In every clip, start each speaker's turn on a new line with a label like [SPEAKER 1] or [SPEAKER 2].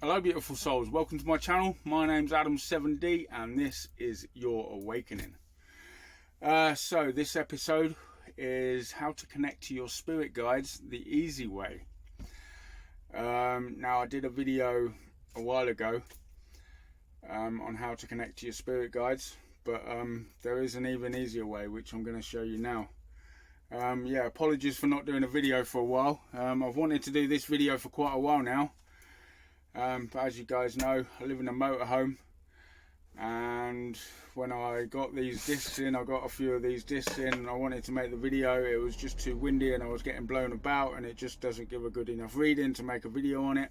[SPEAKER 1] Hello beautiful souls, welcome to my channel. My name's Adam7D and this is your awakening. So this episode is how to connect to your spirit guides the easy way. Now I did a video a while ago on how to connect to your spirit guides, but there is an even easier way which I'm going to show you now. Yeah, apologies for not doing a video for a while. I've wanted to do this video for quite a while now. But as you guys know, I live in a motorhome, and when I got these discs in, I got a few of these discs in and I wanted to make the video. It was just too windy and I was getting blown about, and it just doesn't give a good enough reading to make a video on it,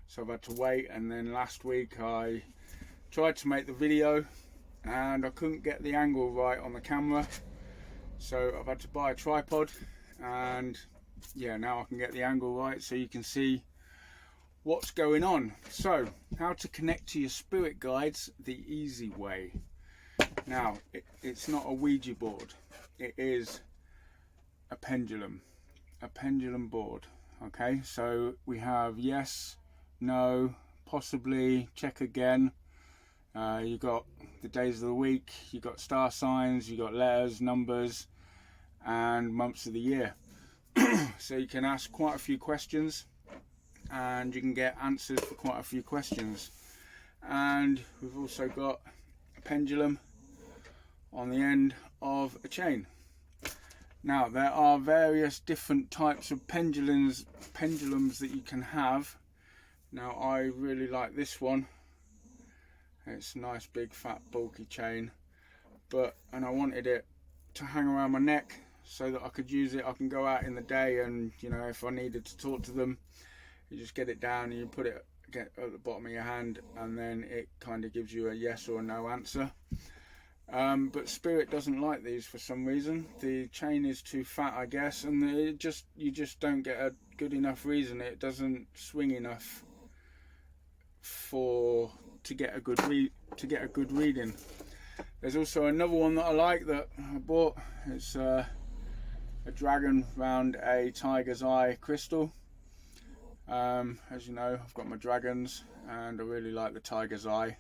[SPEAKER 1] so I've had to wait. And then last week I tried to make the video and I couldn't get the angle right on the camera, so I've had to buy a tripod, and yeah, now I can get the angle right so you can see what's going on. So how to connect to your spirit guides the easy way. Now it's not a Ouija board, it is a pendulum board. Okay, so we have yes, no, possibly, check again. You got the days of the week, you got star signs, you got letters, numbers, and months of the year. So you can ask quite a few questions and you can get answers for quite a few questions. And we've also got a pendulum on the end of a chain. Now there are various different types of pendulums that you can have. Now I really like this one. It's a nice big fat bulky chain, and I wanted it to hang around my neck so that I could use it. I can go out in the day, and you know, if I needed to talk to them, you just get it down and you put it at the bottom of your hand, and then it kind of gives you a yes or a no answer. But spirit doesn't like these for some reason. The chain is too fat, I guess, and you just don't get a good enough reason. It doesn't swing enough to get a good reading. There's also another one that I like that I bought. It's a dragon round a tiger's eye crystal. As you know, I've got my dragons and I really like the tiger's eye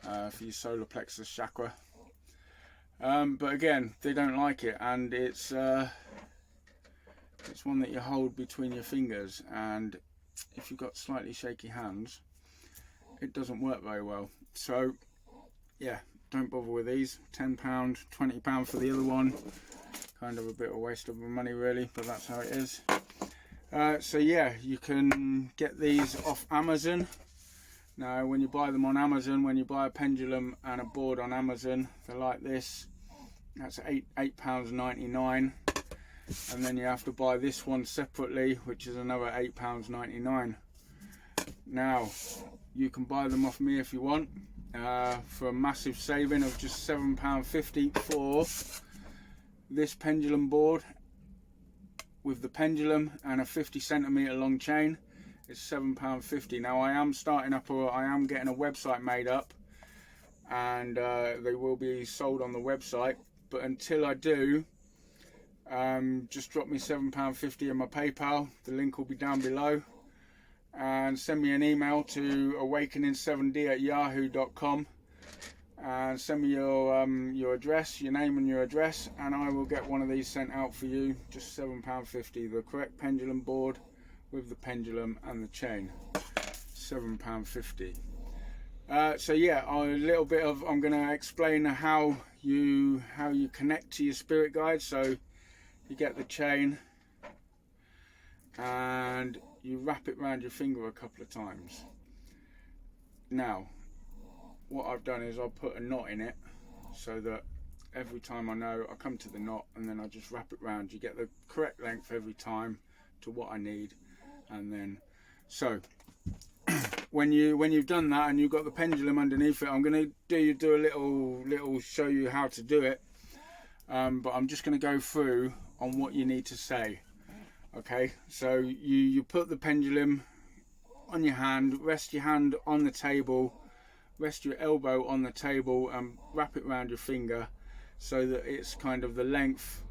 [SPEAKER 1] for your solar plexus chakra. But again, they don't like it, and it's one that you hold between your fingers, and if you've got slightly shaky hands, it doesn't work very well. So yeah, don't bother with these. £10, £20 for the other one. Kind of a bit of a waste of my money really, but that's how it is. So yeah, you can get these off Amazon. Now when you buy them on Amazon, when you buy a pendulum and a board on Amazon, they're like this. That's £8.99, and then you have to buy this one separately, which is another £8.99. Now you can buy them off me if you want, for a massive saving of just £7.50 for this pendulum board with the pendulum and a 50cm long chain. It's £7.50. Now I am getting a website made up, and they will be sold on the website, but until I do, just drop me £7.50 in my PayPal. The link will be down below, and send me an email to awakening7d@yahoo.com and send me your address, your name and your address, and I will get one of these sent out for you. Just £7.50. The correct pendulum board with the pendulum and the chain, £7.50. So yeah, I'm going to explain how you connect to your spirit guides. So you get the chain and you wrap it around your finger a couple of times. Now what I've done is I'll put a knot in it so that every time I come to the knot, and then I just wrap it round. You get the correct length every time to what I need. And then so when you've done that and you've got the pendulum underneath it, I'm going to do a little show you how to do it, but I'm just going to go through on what you need to say. Okay, so you put the pendulum on your hand, rest your hand on the table, rest your elbow on the table, and wrap it around your finger so that it's kind of the length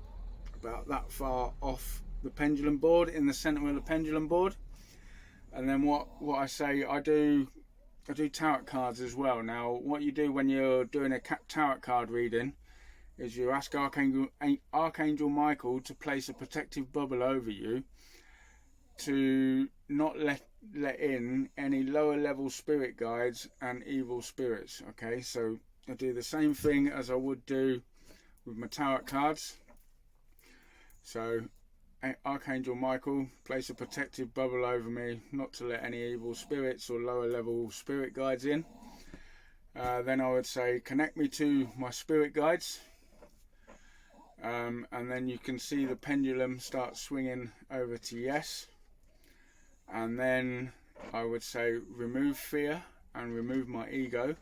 [SPEAKER 1] about that far off the pendulum board, in the center of the pendulum board. And then what I say, I do tarot cards as well. Now, what you do when you're doing a tarot card reading is you ask Archangel Michael to place a protective bubble over you to not let in any lower level spirit guides and evil spirits. Okay, so I do the same thing as I would do with my tarot cards. So Archangel Michael, place a protective bubble over me not to let any evil spirits or lower level spirit guides in. Then I would say connect me to my spirit guides, and then you can see the pendulum start swinging over to yes. And then I would say remove fear and remove my ego.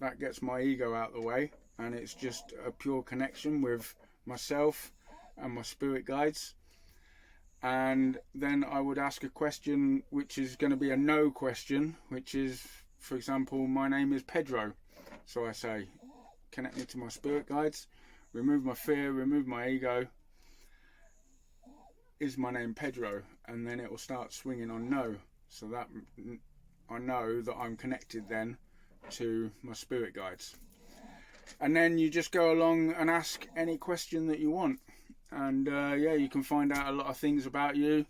[SPEAKER 1] That gets my ego out of the way, and it's just a pure connection with myself and my spirit guides. And then I would ask a question which is going to be a no question, which is, for example, my name is Pedro. So I say connect me to my spirit guides, remove my fear, remove my ego. Is my name Pedro? And then it will start swinging on no, so that I know that I'm connected then to my spirit guides. And then you just go along and ask any question that you want, and yeah, you can find out a lot of things about you.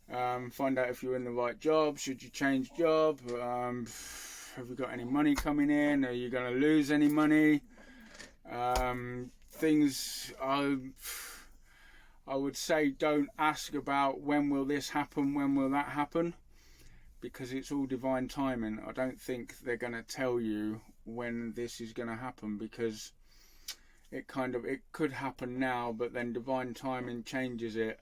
[SPEAKER 1] Find out if you're in the right job, should you change job, have you got any money coming in, are you going to lose any money, things I would say don't ask about when will this happen, when will that happen, because it's all divine timing. I don't think they're going to tell you when this is going to happen, because it could happen now, but then divine timing changes it,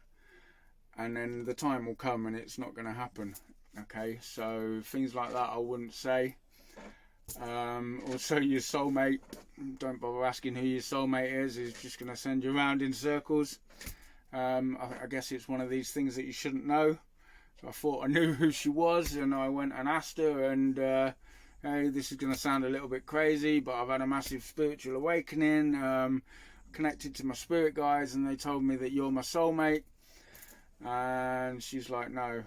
[SPEAKER 1] and then the time will come and it's not going to happen. Okay, so things like that I wouldn't say. Also, your soulmate, don't bother asking who your soulmate is. He's just going to send you around in circles. I guess it's one of these things that you shouldn't know. So I thought I knew who she was, and I went and asked her, and hey, this is going to sound a little bit crazy, but I've had a massive spiritual awakening, connected to my spirit guides, and they told me that you're my soulmate. And she's like, no,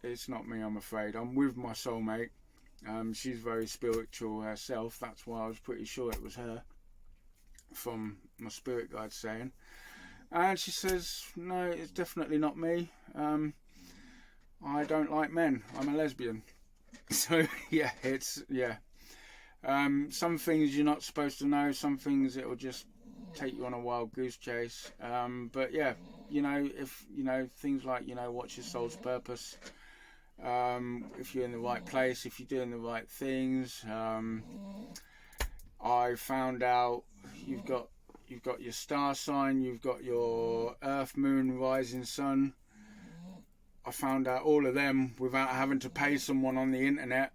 [SPEAKER 1] it's not me, I'm afraid. I'm with my soulmate. She's very spiritual herself. That's why I was pretty sure it was her, from my spirit guide saying. And she says, no, it's definitely not me. I don't like men. I'm a lesbian. So yeah, some things you're not supposed to know. Some things it will just take you on a wild goose chase. But yeah, if things like what's your soul's purpose? If you're in the right place, if you're doing the right things. I found out you've got your star sign, you've got your earth, moon, rising sun. I found out all of them without having to pay someone on the internet.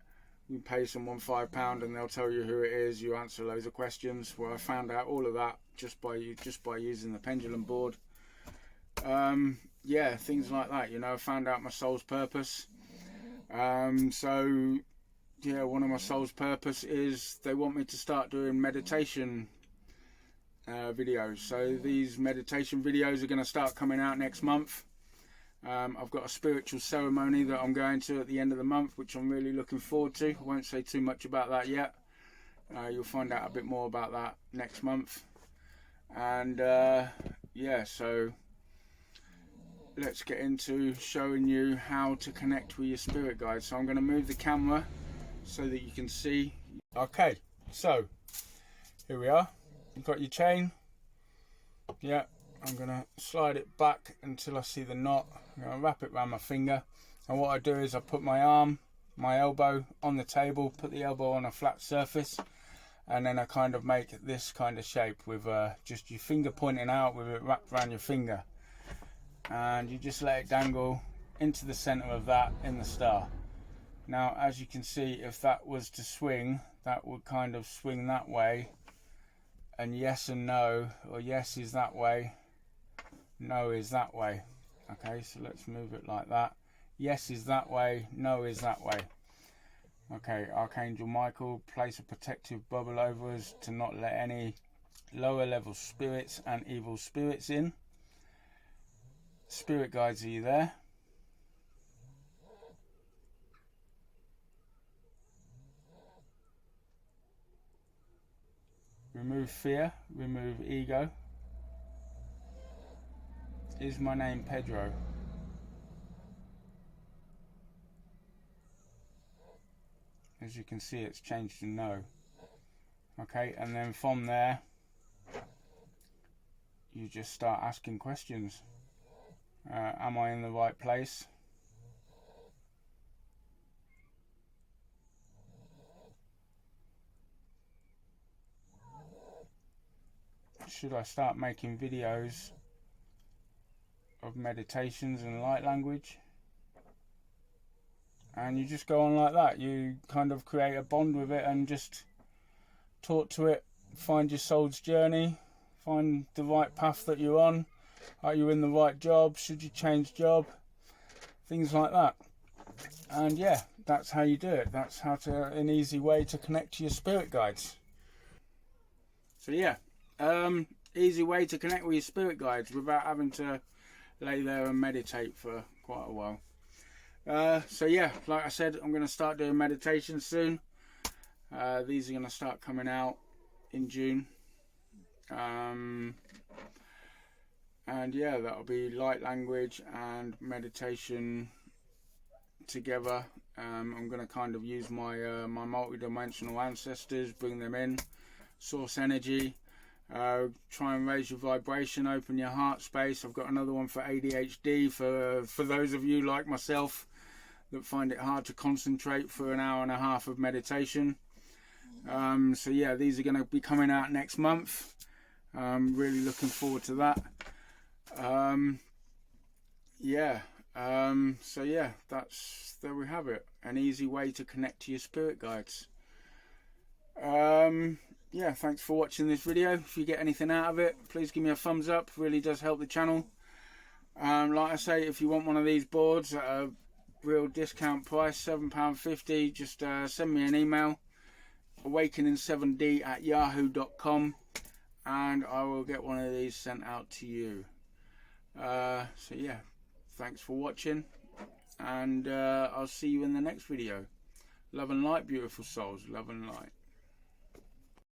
[SPEAKER 1] You pay someone £5 and they'll tell you who it is. You answer loads of questions. Well, I found out all of that just by using the Pendulum Board. Yeah, things like that. I found out my soul's purpose. So yeah, one of my soul's purpose is they want me to start doing meditation videos. So these meditation videos are going to start coming out next month. I've got a spiritual ceremony that I'm going to at the end of the month, which I'm really looking forward to. I won't say too much about that yet. You'll find out a bit more about that next month. And yeah, so let's get into showing you how to connect with your spirit guides. So I'm going to move the camera so that you can see. Okay, so here we are. You've got your chain. Yeah, I'm going to slide it back until I see the knot. I'm going to wrap it around my finger, and what I do is I put my elbow on the table, put the elbow on a flat surface, and then I kind of make this kind of shape with just your finger pointing out with it wrapped around your finger, and you just let it dangle into the center of that in the star. Now, as you can see, if that was to swing, that would kind of swing that way, and yes and no, or yes is that way, no is that way. Okay, so let's move it like that. Yes is that way, no is that way. Okay, Archangel Michael, place a protective bubble over us to not let any lower level spirits and evil spirits in. Spirit guides, are you there? remove fear, remove ego. Is my name Pedro? As you can see, it's changed to no. Okay, and then from there you just start asking questions. Am I in the right place? Should I start making videos of meditations and light language? And you just go on like that. You kind of create a bond with it and just talk to it, find your soul's journey, find the right path that you're on. Are you in the right job? Should you change job? Things like that. And yeah, that's how you do it. That's how to, an easy way to connect to your spirit guides. So yeah, easy way to connect with your spirit guides without having to lay there and meditate for quite a while. So yeah, like I said, I'm going to start doing meditation soon. These are going to start coming out in June. And yeah, that'll be light language and meditation together. I'm going to kind of use my my multi-dimensional ancestors, bring them in, source energy, try and raise your vibration, open your heart space. I've got another one for ADHD, for those of you like myself that find it hard to concentrate for an hour and a half of meditation. So yeah, these are going to be coming out next month. Really looking forward to that. So yeah, there we have it, an easy way to connect to your spirit guides. Yeah, thanks for watching this video. If you get anything out of it, please give me a thumbs up, really does help the channel. Like I say, if you want one of these boards at a real discount price, £7.50, just send me an email, awakening7d@yahoo.com, and I will get one of these sent out to you. So yeah, thanks for watching, and I'll see you in the next video. Love and light, beautiful souls. Love and light.